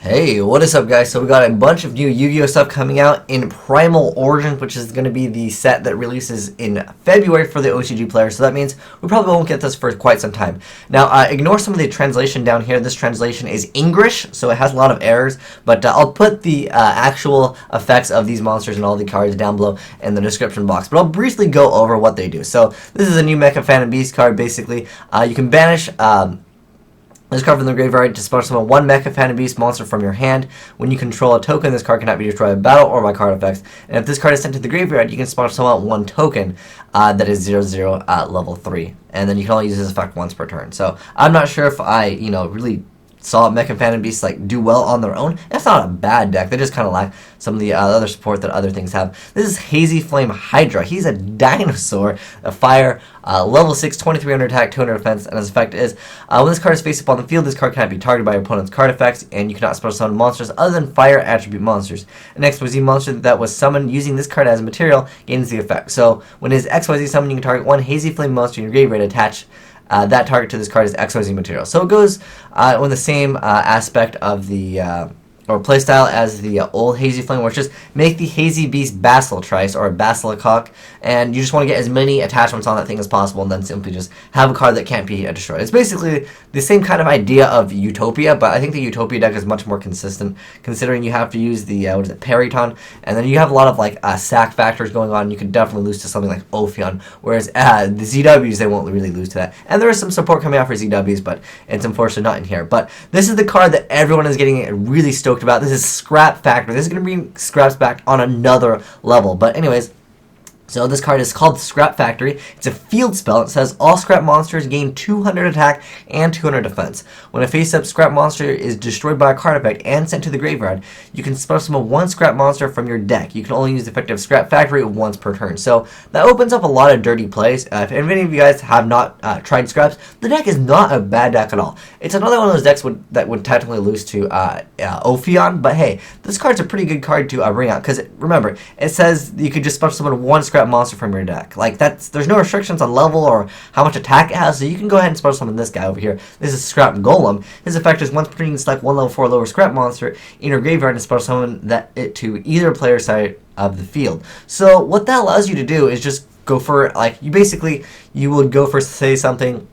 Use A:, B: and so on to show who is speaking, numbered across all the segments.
A: Hey, what is up guys? So we got a bunch of new Yu-Gi-Oh stuff coming out in Primal Origins, which is going to be the set that releases in February for the OCG players. So that means we probably won't get this for quite some time. Now, ignore some of the translation down here. This translation is English, so it has a lot of errors. But I'll put the actual effects of these monsters and all the cards down below in the description box. But I'll briefly go over what they do. So this is a new Mecha Phantom Beast card, basically. You can banish this card from the graveyard to summon one Mecha Phantom Beast monster from your hand. When you control a token, this card cannot be destroyed by battle or by card effects. And if this card is sent to the graveyard, you can summon one token that is 0/0 at level 3. And then you can only use this effect once per turn. So I'm not sure if I, really saw Mecha Phantom Beasts do well on their own. It's not a bad deck. They just kind of lack some of the other support that other things have. This is Hazy Flame Hydra. He's a dinosaur, a fire, level 6, 2300 attack, 200 defense, and his effect is when this card is face up on the field, this card cannot be targeted by your opponent's card effects, and you cannot special summon monsters other than fire attribute monsters. The next XYZ monster that was summoned using this card as a material gains the effect. So when it is XYZ summoned, you can target one Hazy Flame monster in your graveyard and attach that target to this card is Xyz Material. So it goes on the same aspect of the or playstyle as the old Hazy Flame, which is make the Hazy Beast Basilitrice or a Basilicock, and you just want to get as many attachments on that thing as possible, and then simply just have a card that can't be destroyed. It's basically the same kind of idea of Utopia, but I think the Utopia deck is much more consistent, considering you have to use the Periton, and then you have a lot of sack factors going on. You can definitely lose to something like Ophion, whereas the ZWs, they won't really lose to that. And there is some support coming out for ZWs, but it's unfortunately not in here. But this is the card that everyone is getting really stoked about. This is Scrap Factor. This is going to bring Scraps back on another level. But anyways, so this card is called Scrap Factory. It's a field spell. It says all scrap monsters gain 200 attack and 200 defense. When a face-up scrap monster is destroyed by a card effect and sent to the graveyard, you can special summon one scrap monster from your deck. You can only use the effect of Scrap Factory once per turn. So that opens up a lot of dirty plays. If any of you guys have not tried Scraps, the deck is not a bad deck at all. It's another one of those decks that would technically lose to Ophion, but hey, this card's a pretty good card to bring out, because remember, it says you could just special summon one scrap monster from your deck. There's no restrictions on level or how much attack it has, so you can go ahead and special summon this guy over here. This is Scrap Golem. His effect is once per turn you can select one level 4 lower scrap monster in your graveyard and special summon it to either player's side of the field. So what that allows you to do is just go for, you would go for, say, something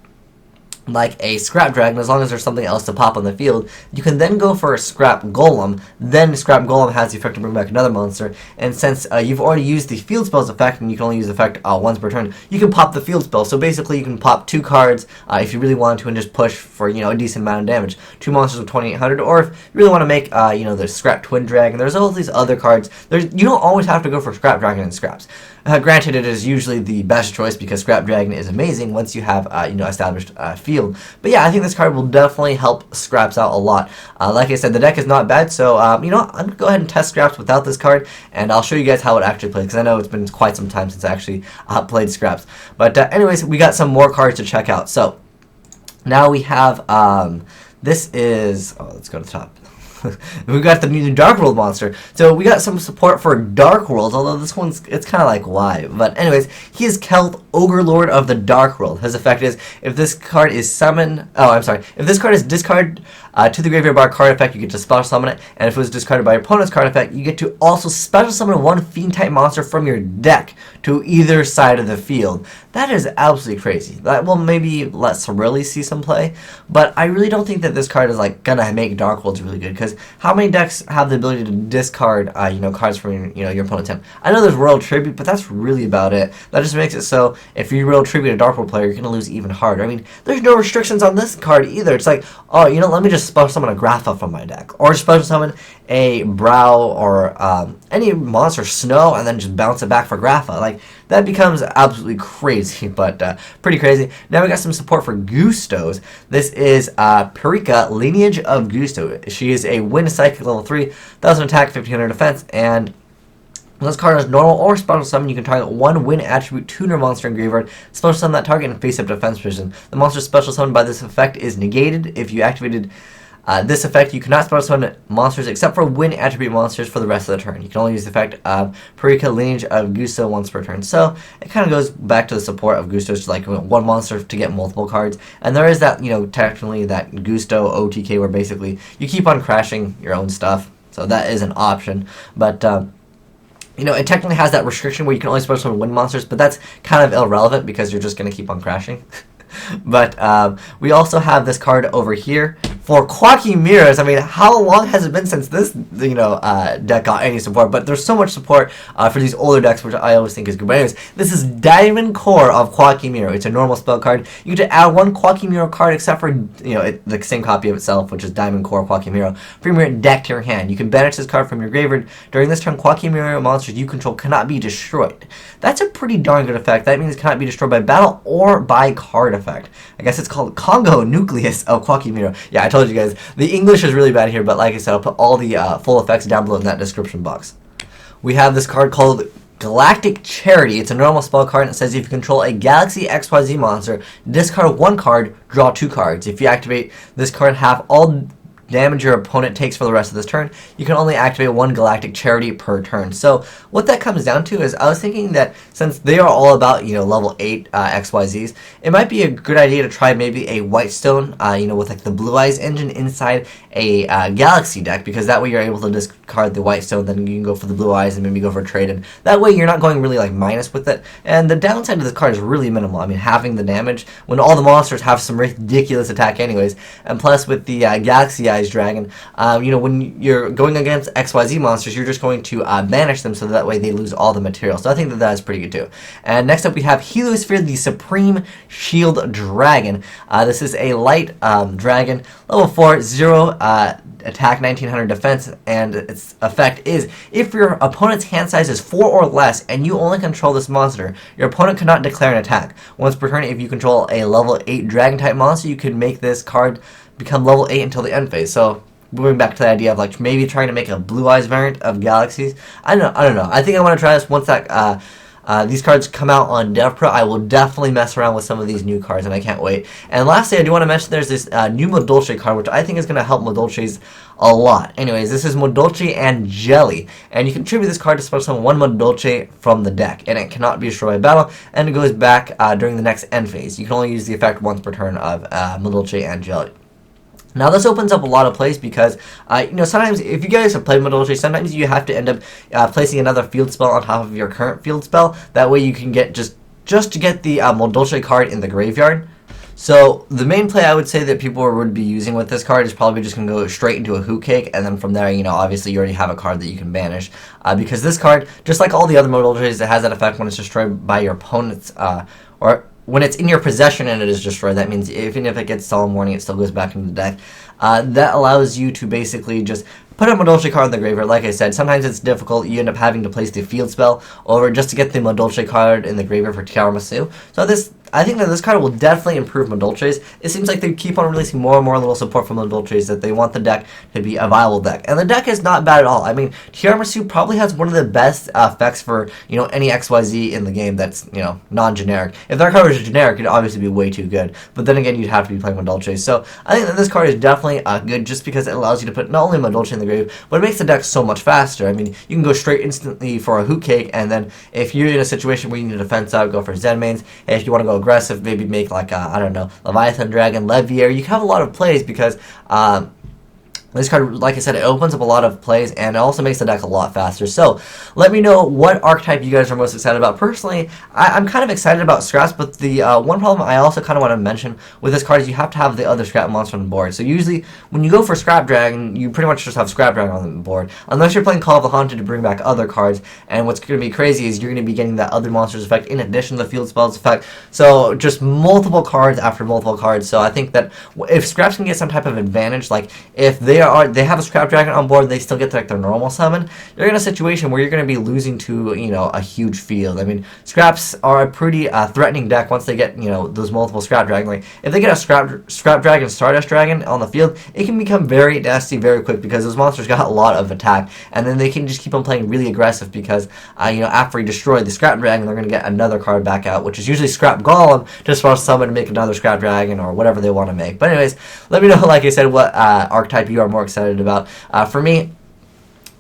A: like a Scrap Dragon. As long as there's something else to pop on the field, you can then go for a Scrap Golem. Then Scrap Golem has the effect to bring back another monster, and since you've already used the field spell's effect, and you can only use the effect once per turn, you can pop the field spell. So basically you can pop 2 cards if you really want to, and just push for a decent amount of damage. 2 monsters with 2800, or if you really want to make the Scrap Twin Dragon. There's all these other cards. You don't always have to go for Scrap Dragon and Scraps. Granted, it is usually the best choice because Scrap Dragon is amazing once you have established field. But yeah, I think this card will definitely help Scraps out a lot. Like I said, the deck is not bad, so I'm gonna go ahead and test Scraps without this card, and I'll show you guys how it actually plays, because I know it's been quite some time since I actually played Scraps. But anyways, we got some more cards to check out. So now we have this is let's go to the top. We got the new DARKWORLD monster. So we got some support for DARKWORLD, although this one's, it's kind of like, why? But anyways, he is Kelt, Ogre Lord of the DARKWORLD. His effect is, if this card is summoned, if this card is discarded to the graveyard by a card effect, you get to special summon it, and if it was discarded by your opponent's card effect, you get to also special summon one fiend-type monster from your deck to either side of the field. That is absolutely crazy. That will maybe let Sorelli see some play, but I really don't think that this card is gonna make DARKWORLDs really good, because how many decks have the ability to discard cards from your opponent's hand? I know there's Royal Tribute, but that's really about it. That just makes it so if you Royal Tribute a DARKWORLD player, you're gonna lose even harder. I mean, there's no restrictions on this card either. It's like, oh, let me just special summon a Grapha from my deck, or special summon a Brow or any monster Snow, and then just bounce it back for Grapha. That becomes absolutely crazy, but pretty crazy. Now we got some support for Gustos. This is Parika, Lineage of Gusto. She is a Wind Psychic level 3, 1000 attack, 1500 defense, and when this card is normal or special summon, you can target one Wind attribute tuner monster in graveyard, special summon that target in face-up defense position. The monster special summoned by this effect is negated if you activated This effect, you cannot spell summon monsters except for win attribute monsters for the rest of the turn. You can only use the effect of Parika lineage of Gusto once per turn. So it kind of goes back to the support of Gusto's, like one monster to get multiple cards. And there is that, technically that Gusto OTK where basically you keep on crashing your own stuff. So that is an option. But it technically has that restriction where you can only spell summon win monsters, but that's kind of irrelevant because you're just going to keep on crashing. But we also have this card over here for Quacky Mirrors. I mean, how long has it been since this, deck got any support? But there's so much support for these older decks, which I always think is good. But anyways, this is Diamond Core of Quacky Mirror. It's a normal spell card. You get to add one Quacky Mirror card, except for, the same copy of itself, which is Diamond Core Quacky Mirror, from your deck to your hand. You can banish this card from your graveyard. During this turn, Quacky Mirror monsters you control cannot be destroyed. That's a pretty darn good effect. That means it cannot be destroyed by battle or by card effect. I guess it's called Congo Nucleus of Quacky Mirror. Yeah, I told you guys, the English is really bad here, but like I said, I'll put all the full effects down below in that description box. We have this card called Galactic Charity. It's a normal spell card, and it says if you control a Galaxy XYZ monster, discard one card, draw two cards. If you activate this card, half all damage your opponent takes for the rest of this turn. You can only activate one Galactic Charity per turn. So what that comes down to is I was thinking that since they are all about, level 8 XYZs, it might be a good idea to try maybe a Whitestone, with like the Blue Eyes engine inside a Galaxy deck, because that way you're able to discard the Whitestone, then you can go for the Blue Eyes and maybe go for a trade, and that way you're not going really like minus with it. And the downside of this card is really minimal. I mean, having the damage when all the monsters have some ridiculous attack anyways, and plus with the Galaxy Eyes Dragon, when you're going against XYZ monsters, you're just going to banish them so that way they lose all the material. So I think that is pretty good too. And next up we have Heliosphere, the Supreme Shield Dragon. This is a light dragon, level 4, 0 attack, 1900 defense, and its effect is if your opponent's hand size is 4 or less and you only control this monster, your opponent cannot declare an attack. Once per turn, if you control a level 8 dragon type monster, you can make this card become level 8 until the end phase. So going back to the idea of like maybe trying to make a Blue Eyes variant of Galaxies. I don't know. I think I want to try this once that these cards come out on DevPro. I will definitely mess around with some of these new cards, and I can't wait. And lastly, I do want to mention there's this new Modolce card, which I think is going to help Modolces a lot. Anyways, this is Modolce and Jelly, and you can tribute this card to special summon one Modolce from the deck, and it cannot be destroyed by battle, and it goes back during the next end phase. You can only use the effect once per turn of Modolce and Jelly. Now this opens up a lot of plays because, sometimes if you guys have played Modolce, sometimes you have to end up placing another field spell on top of your current field spell. That way you can get just to get the Modolce card in the graveyard. So the main play I would say that people would be using with this card is probably just going to go straight into a Hoot Cake, and then from there, obviously you already have a card that you can banish. Because this card, just like all the other Modolces, it has that effect when it's destroyed by your opponent's, or when it's in your possession and it is destroyed. That means even if it gets Solemn Warning, it still goes back into the deck. That allows you to basically just put a Modolce card in the graveyard. Like I said, sometimes it's difficult. You end up having to place the field spell over just to get the Modolce card in the graveyard for Tiramisu. So I think that this card will definitely improve Modolces. It seems like they keep on releasing more and more little support from Modolces, that they want the deck to be a viable deck. And the deck is not bad at all. I mean, Tiramisu probably has one of the best effects for, any XYZ in the game that's, non-generic. If that card was generic, it'd obviously be way too good. But then again, you'd have to be playing Modolces. So I think that this card is definitely good just because it allows you to put not only Modolce in the grave, but it makes the deck so much faster. I mean, you can go straight instantly for a Hoot Cake, and then if you're in a situation where you need to defense out, go for Zen mains. And if you want to go aggressive, maybe make like Leviathan Dragon, Leviair. You can have a lot of plays because this card, like I said, it opens up a lot of plays, and it also makes the deck a lot faster. So let me know what archetype you guys are most excited about. Personally, I'm kind of excited about Scraps, but the one problem I also kind of want to mention with this card is you have to have the other Scrap monster on the board. So usually when you go for Scrap Dragon, you pretty much just have Scrap Dragon on the board, unless you're playing Call of the Haunted to bring back other cards. And what's going to be crazy is you're going to be getting that other monster's effect in addition to the field spell's effect. So just multiple cards after multiple cards. So I think that if Scraps can get some type of advantage, like if they they have a Scrap Dragon on board, they still get like their normal summon, you're in a situation where you're going to be losing to, you know, a huge field. I mean, Scraps are a pretty threatening deck once they get, you know, those multiple Scrap Dragon. Like, if they get a Scrap Dragon, Stardust Dragon on the field, it can become very nasty very quick because those monsters got a lot of attack, and then they can just keep on playing really aggressive because, you know, after you destroy the Scrap Dragon, they're going to get another card back out, which is usually Scrap Golem, just for someone to make another Scrap Dragon or whatever they want to make. But anyways, let me know, like I said, what archetype you are more excited about. For me,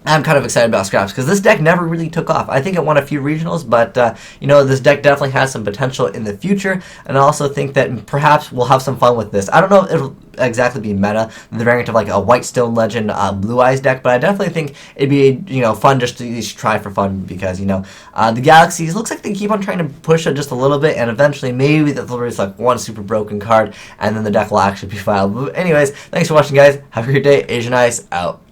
A: I'm kind of excited about Scraps because this deck never really took off. I think it won a few regionals, but you know, this deck definitely has some potential in the future, and I also think that perhaps we'll have some fun with this. I don't know if it'll exactly be meta, the variant of like a White Stone Legend Blue Eyes deck, but I definitely think it'd be, you know, fun just to at least try for fun because, you know, the Galaxies looks like they keep on trying to push it just a little bit, and eventually maybe they'll release like one super broken card, and then the deck will actually be viable. But anyways, thanks for watching, guys. Have a great day. Asian Ice out.